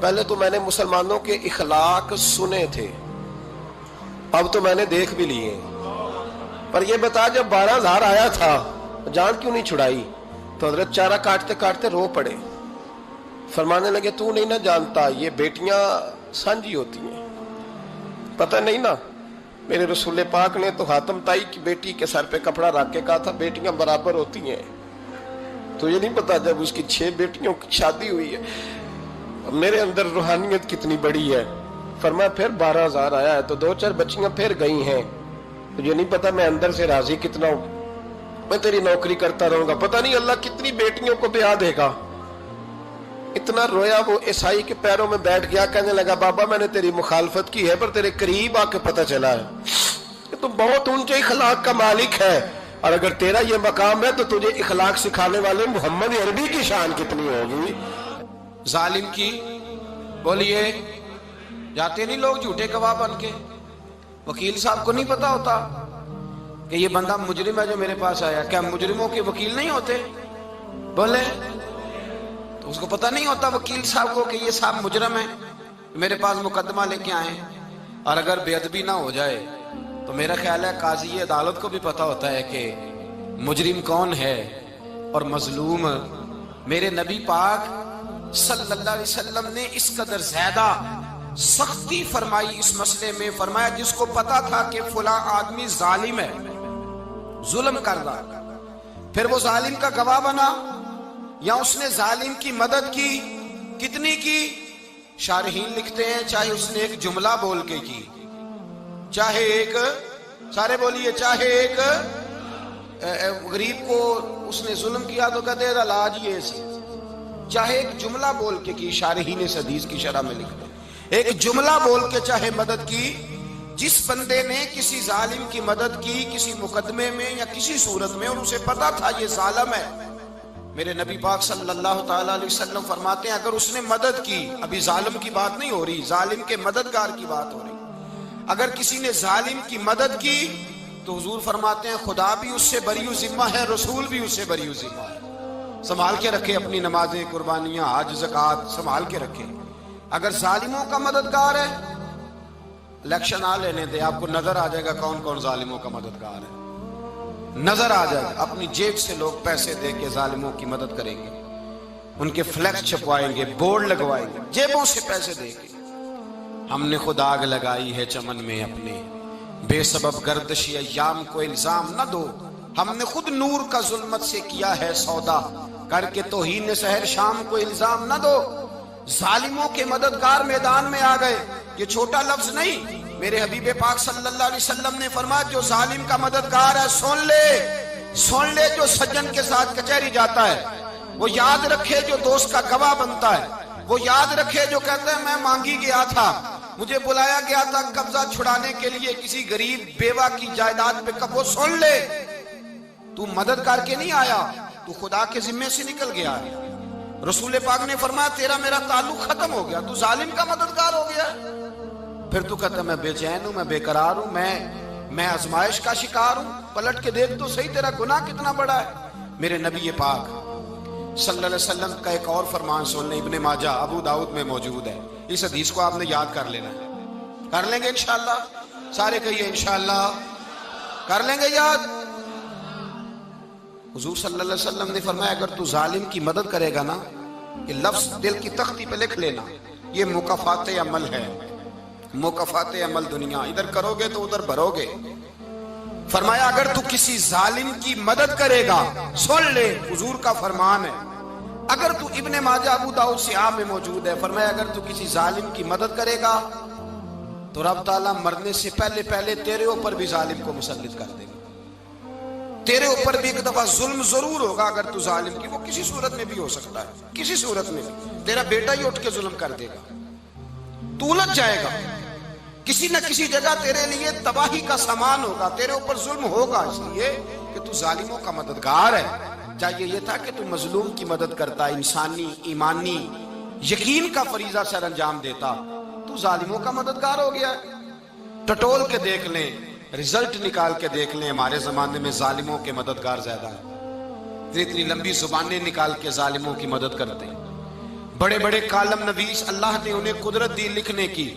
پہلے تو میں نے مسلمانوں کے اخلاق سنے تھے، اب تو میں نے دیکھ بھی لیے، پر یہ بتا جب 12,000 آیا تھا جان کیوں نہیں چھڑائی؟ تو حضرت چارہ کاٹتے کاٹتے رو پڑے، فرمانے لگے تو نہیں نہ جانتا یہ بیٹیاں سانجھی ہوتی ہیں، پتہ نہیں نا، میرے رسول پاک نے تو حاتم تائی کی بیٹی کے سر پہ کپڑا رکھ کے کہا تھا بیٹیاں برابر ہوتی ہیں، تو یہ نہیں پتا جب اس کی 6 بیٹیوں کی شادی ہوئی ہے میرے اندر روحانیت کتنی بڑی ہے۔ فرمایا پھر 12,000 آیا ہے تو 2-4 بچیاں پھر گئی ہیں، تو یہ نہیں پتا میں اندر سے راضی کتنا ہوں، میں تیری نوکری کرتا رہوں گا، پتہ نہیں اللہ کتنی بیٹیوں کو بیاہ دے گا۔ اتنا رویا وہ عیسائی کے پیروں میں بیٹھ گیا، کہنے لگا بابا میں نے تیری مخالفت کی ہے پر تیرے قریب آ کے پتہ چلا ہے کہ تو بہت اونچے اخلاق کا مالک ہے، اور اگر تیرا یہ مقام ہے تو تجھے اخلاق سکھانے والے محمد عربی کی شان کتنی ہوگی۔ ظالم کی بولیے جاتے نہیں لوگ جھوٹے گواہ بن کے، وکیل صاحب کو نہیں پتا ہوتا کہ یہ بندہ مجرم ہے جو میرے پاس آیا، کیا مجرموں کے وکیل نہیں ہوتے؟ بولے تو اس کو پتہ نہیں ہوتا وکیل صاحب کو کہ یہ صاحب مجرم ہے، میرے پاس مقدمہ لے کے آئے، اور اگر بے ادبی نہ ہو جائے تو میرا خیال ہے قاضی عدالت کو بھی پتہ ہوتا ہے کہ مجرم کون ہے اور مظلوم۔ میرے نبی پاک صلی اللہ علیہ وسلم نے اس قدر زیادہ سختی فرمائی اس مسئلے میں، فرمایا جس کو پتا تھا کہ فلاں آدمی ظالم ہے، ظلم کر رہا، پھر وہ ظالم کا گواہ بنا یا اس نے ظالم کی مدد کی، کتنی کی؟ شارحین لکھتے ہیں چاہے اس نے ایک جملہ بول کے کی، چاہے ایک، سارے بولیے، چاہے ایک غریب کو اس نے ظلم کیا تو کہتے ہیں علاج یہ سی، چاہے ایک جملہ بول کے کی، شارحین اس حدیث کی شرح میں لکھتے ہیں ایک جملہ بول کے چاہے مدد کی، جس بندے نے کسی ظالم کی مدد کی کسی مقدمے میں یا کسی صورت میں اور اسے پتا تھا یہ ظالم ہے، میرے نبی پاک صلی اللہ تعالیٰ علیہ وسلم فرماتے ہیں اگر اس نے مدد کی، ابھی ظالم کی بات نہیں ہو رہی، ظالم کے مددگار کی بات ہو رہی، اگر کسی نے ظالم کی مدد کی تو حضور فرماتے ہیں خدا بھی اس سے بری و ذمہ ہے، رسول بھی اس سے بری و ذمہ ہے۔ سنبھال کے رکھے اپنی نمازیں، قربانیاں، حج، زکوٰۃ سنبھال کے رکھے۔ اگر ظالموں کا مددگار ہے، الیکشن آ لینے دے، آپ کو نظر آ جائے گا کون کون ظالموں کا مددگار ہے، نظر آ جائے گا۔ اپنی جیب سے لوگ پیسے دے کے ظالموں کی مدد کریں گے، ان کے فلیکس چھپوائیں گے، بورڈ لگوائیں گے، جیبوں سے پیسے دے کے۔ ہم نے خود آگ لگائی ہے چمن میں اپنے، بے سبب گردشی ایام کو الزام نہ دو، ہم نے خود نور کا ظلمت سے کیا ہے سودا، کر کے توہین سحر شام کو الزام نہ دو۔ ظالموں کے مددگار میدان میں آ گئے، یہ چھوٹا لفظ نہیں، میرے حبیب پاک صلی اللہ علیہ وسلم نے فرمایا جو ظالم کا مددگار ہے سن لے جو سجن کے ساتھ کچہری جاتا ہے، وہ یاد رکھے جو دوست کا گواہ بنتا ہے، وہ یاد رکھے جو کہتا ہے میں مانگی گیا تھا، مجھے بلایا گیا تھا قبضہ چھڑانے کے لیے کسی غریب بیوہ کی جائیداد پہ، کب وہ سن لے تو مدد کر کے نہیں آیا، تو خدا کے ذمے سے نکل گیا ہے۔ رسول پاک نے فرمایا تیرا میرا تعلق ختم ہو گیا، تو ظالم کا مددگار ہو گیا، پھر تو کہتا میں بے چین ہوں، میں بے قرار ہوں، میں آزمائش کا شکار ہوں، پلٹ کے دیکھ تو صحیح تیرا گناہ کتنا بڑا ہے۔ میرے نبی پاک صلی اللہ علیہ وسلم کا ایک اور فرمان سن لیں، ابن ماجہ ابو داؤد میں موجود ہے، اس حدیث کو آپ نے یاد کر لینا ہے، کر لیں گے انشاءاللہ، سارے کہیے انشاءاللہ کر لیں گے یاد۔ حضور صلی اللہ علیہ وسلم نے فرمایا اگر تو ظالم کی مدد کرے گا نا، یہ لفظ دل کی تختی پہ لکھ لینا، یہ مکافات عمل ہے، مکافات عمل دنیا، ادھر کرو گے تو ادھر بھرو گے۔ فرمایا اگر تو کسی ظالم کی مدد کرے گا، سن لے حضور کا فرمان ہے، اگر تو ابن ماجہ ابو داؤد سیاہ میں موجود ہے، فرمایا اگر تو کسی ظالم کی مدد کرے گا تو رب تعالیٰ مرنے سے پہلے پہلے تیرے اوپر بھی ظالم کو مسلط کر دے گا، تیرے اوپر بھی ایک دفعہ ظلم ضرور ہوگا اگر تو ظالم کی، وہ کسی صورت میں بھی ہو سکتا ہے، کسی صورت میں بھی تیرا بیٹا ہی اٹھ کے ظلم کر دے گا، تو الجھ جائے گا، کسی نہ کسی جگہ تیرے لیے تباہی کا سامان ہوگا، تیرے اوپر ظلم ہوگا، اس لیے کہ تو ظالموں کا مددگار ہے۔ چاہیے یہ تھا کہ تو مظلوم کی مدد کرتا، انسانی ایمانی یقین کا فریضہ سر انجام دیتا، تو ظالموں کا مددگار ہو گیا۔ ٹٹول کے دیکھ لیں، رزلٹ نکال کے دیکھ لیں، ہمارے زمانے میں ظالموں کے مددگار زیادہ ہیں، اتنی لمبی زبانیں نکال کے ظالموں کی مدد کرتے ہیں، بڑے بڑے کالم نویس اللہ نے انہیں قدرت دی لکھنے کی،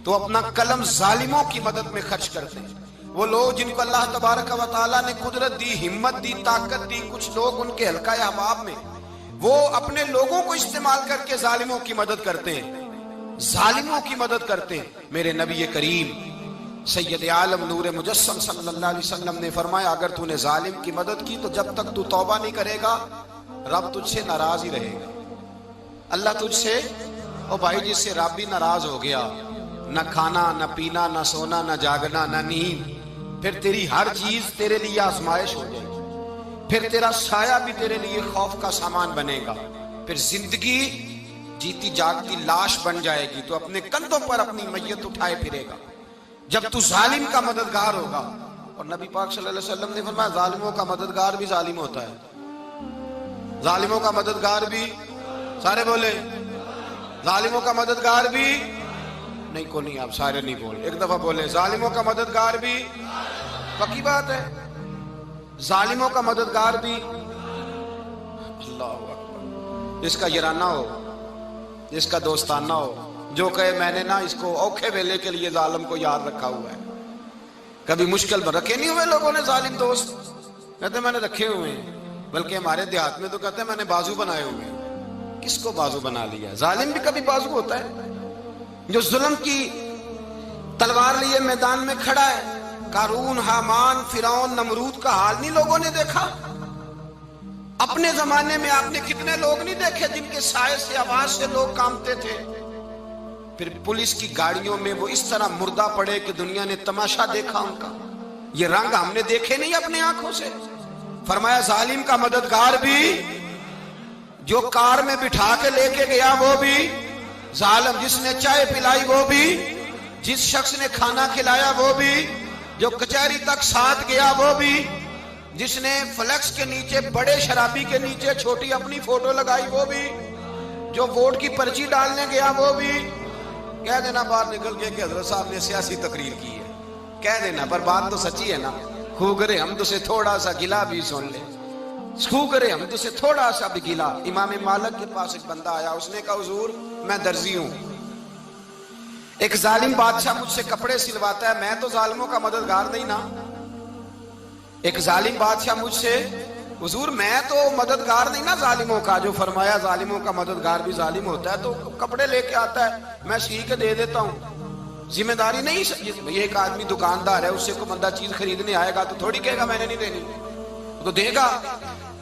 تو اپنا قلم ظالموں کی مدد میں خرچ کرتے ہیں۔ وہ لوگ جن کو اللہ تبارک و تعالیٰ نے قدرت دی، ہمت دی، طاقت دی، کچھ لوگ ان کے حلقہ احباب میں، وہ اپنے لوگوں کو استعمال کر کے ظالموں کی مدد کرتے ہیں، ظالموں کی مدد کرتے ہیں۔ میرے نبی کریم سید عالم نور مجسم صلی اللہ علیہ وسلم نے فرمایا، اگر تو نے ظالم کی مدد کی تو جب تک تو توبہ نہیں کرے گا رب تجھ سے ناراض ہی رہے گا۔ اللہ تجھ سے، او بھائی جس سے رب بھی ناراض ہو گیا، نہ کھانا نہ پینا نہ سونا نہ جاگنا نہ نیند، پھر تیری ہر چیز تیرے لیے آزمائش ہو جائے گی، پھر تیرا سایہ بھی تیرے لیے خوف کا سامان بنے گا، پھر زندگی جیتی جاگتی لاش بن جائے گی، تو اپنے کندھوں پر اپنی میت اٹھائے پھرے گا جب تو ظالم کا مددگار ہوگا۔ اور نبی پاک صلی اللہ علیہ وسلم نے فرمایا ظالموں کا مددگار بھی ظالم ہوتا ہے، ظالموں کا مددگار بھی، سارے بولے ظالموں کا مددگار بھی نہیں، کو نہیں، آپ سارے نہیں بولے، ایک دفعہ بولے ظالموں کا مددگار بھی، پکی بات ہے، ظالموں کا مددگار بھی۔ اللہ اکبر، جس کا یارانہ ہو، جس کا دوستانہ ہو، جو کہے میں نے نا اس کو اوکھے ویلے کے لیے ظالم کو یاد رکھا ہوا ہے۔ کبھی مشکل میں رکھے نہیں ہوئے لوگوں نے ظالم دوست، کہتے میں نے رکھے ہوئے ہیں، بلکہ ہمارے دیہات میں تو کہتے ہیں میں نے بازو بنائے ہوئے ہیں۔ کس کو بازو بنا لیا؟ ظالم بھی کبھی بازو ہوتا ہے، جو ظلم کی تلوار لیے میدان میں کھڑا ہے۔ قارون، حامان، فرعون، نمرود کا حال نہیں لوگوں نے دیکھا؟ اپنے زمانے میں آپ نے کتنے لوگ نہیں دیکھے جن کے سائے سے، آواز سے لوگ کانپتے تھے؟ پھر پولیس کی گاڑیوں میں وہ اس طرح مردہ پڑے کہ دنیا نے تماشا دیکھا ان کا۔ یہ رنگ ہم نے دیکھے نہیں اپنے آنکھوں سے۔ فرمایا ظالم کا مددگار بھی، جو کار میں بٹھا کے لے کے گیا وہ بھی ظالم، جس نے چائے پلائی وہ بھی، جس شخص نے کھانا کھلایا وہ بھی، جو کچہری تک ساتھ گیا وہ بھی، جس نے فلیکس کے نیچے، بڑے شرابی کے نیچے چھوٹی اپنی فوٹو لگائی وہ بھی، جو ووٹ کی پرچی ڈالنے گیا وہ بھی۔ کہہ دینا باہر نکل کے کہ حضرت صاحب نے سیاسی تقریر کی ہے، کہہ دینا، پر بات تو سچی ہے نا۔ خو کرے ہم تو سے تھوڑا سا گلا بھی سن لے، خو کرے ہم تو سے تھوڑا سا بھی گلا۔ امام مالک کے پاس ایک بندہ آیا، اس نے کہا حضور میں درزی ہوں، ایک ظالم بادشاہ مجھ سے کپڑے سلواتا ہے، میں تو ظالموں کا مددگار نہیں نا۔ ایک ظالم بادشاہ مجھ سے، حضور میں تو مددگار نہیں نا ظالموں کا، جو فرمایا ظالموں کا مددگار بھی ظالم ہوتا ہے، تو کپڑے لے کے آتا ہے میں سی کے دے دیتا ہوں، ذمہ داری نہیں۔ ایک آدمی دکاندار ہے، اس سے کوئی بندہ چیز خریدنے آئے گا تو تھوڑی کہے گا میں نے نہیں دینی، تو دے گا۔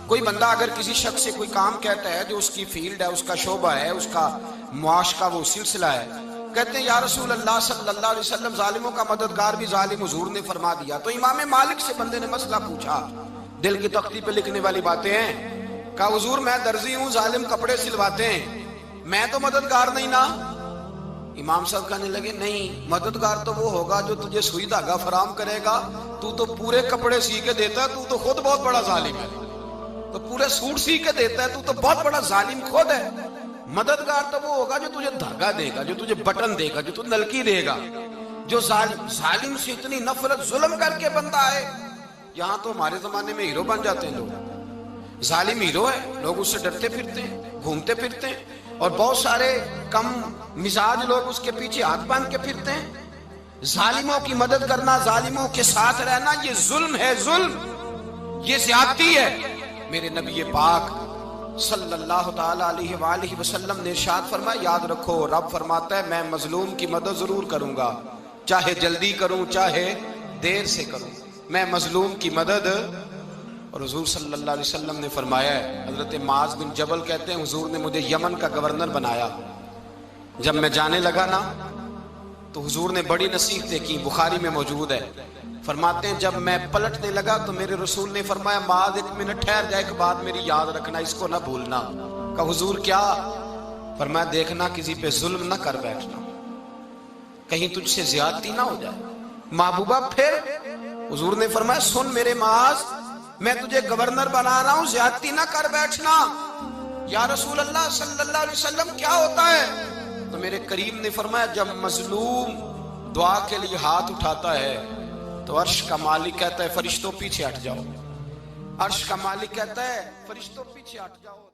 کوئی بندہ اگر کسی شخص سے کوئی کام کہتا ہے جو اس کی فیلڈ ہے، اس کا شعبہ ہے، اس کا معاش کا وہ سلسلہ ہے، کہتے ہیں یا رسول اللہ صلی اللہ علیہ وسلم ظالموں کا مددگار بھی ظالم، حضور نے فرما دیا۔ تو امام مالک سے بندے نے مسئلہ پوچھا، دل کی تختی پہ لکھنے والی باتیں ہیں، کہا حضور میں درزی ہوں، ظالم کپڑے سلواتے ہیں، میں تو مددگار نہیں نا۔ امام صاحب کہنے لگے نہیں، مددگار تو وہ ہوگا جو تجھے سوئی دھاگا فراہم کرے گا، تو پورے کپڑے سی کے دیتا ہے، تو خود بہت بڑا ظالم ہے، تو پورے سوٹ سی کے دیتا ہے، تو بہت بڑا ظالم خود ہے۔ مددگار تو وہ ہوگا جو تجھے دھاگا دے گا، جو تجھے بٹن دے گا، جو تجھے نلکی دے گا۔ جو ظالم سے اتنی نفرت، ظلم کر کے بندہ آئے، یہاں تو ہمارے زمانے میں ہیرو بن جاتے ہیں لوگ، ظالم ہیرو ہے، لوگ اس سے ڈرتے پھرتے ہیں، گھومتے پھرتے ہیں، اور بہت سارے کم مزاج لوگ اس کے پیچھے ہاتھ باندھ کے پھرتے ہیں۔ ظالموں کی مدد کرنا، ظالموں کے ساتھ رہنا، یہ ظلم ہے، ظلم، یہ زیادتی ہے۔ میرے نبی پاک صلی اللہ تعالی علیہ وآلہ وسلم نے ارشاد فرمایا، یاد رکھو رب فرماتا ہے میں مظلوم کی مدد ضرور کروں گا، چاہے جلدی کروں چاہے دیر سے کروں، میں مظلوم کی مدد۔ اور حضور صلی اللہ علیہ وسلم نے فرمایا ہے، حضرت معاذ بن جبل کہتے ہیں حضور نے مجھے یمن کا گورنر بنایا، جب میں جانے لگا نا تو حضور نے بڑی نصیحتیں کی، بخاری میں موجود ہے، فرماتے ہیں جب میں پلٹنے لگا تو میرے رسول نے فرمایا معاذ ایک منٹ ٹھہر جا، ایک بات میری یاد رکھنا، اس کو نہ بھولنا۔ کہا حضور کیا؟ فرمایا دیکھنا کسی پہ ظلم نہ کر بیٹھنا، کہیں تجھ سے زیادتی نہ ہو جائے۔ محبوبہ پھر حضور نے فرمایا سن میرے معاذ، میں تجھے گورنر بنا رہا ہوں، زیادتی نہ کر بیٹھنا۔ یا رسول اللہ صلی اللہ علیہ وسلم کیا ہوتا ہے؟ تو میرے کریم نے فرمایا جب مظلوم دعا کے لیے ہاتھ اٹھاتا ہے تو عرش کا مالک کہتا ہے فرشتوں پیچھے ہٹ جاؤ، عرش کا مالک کہتا ہے فرشتوں پیچھے ہٹ جاؤ۔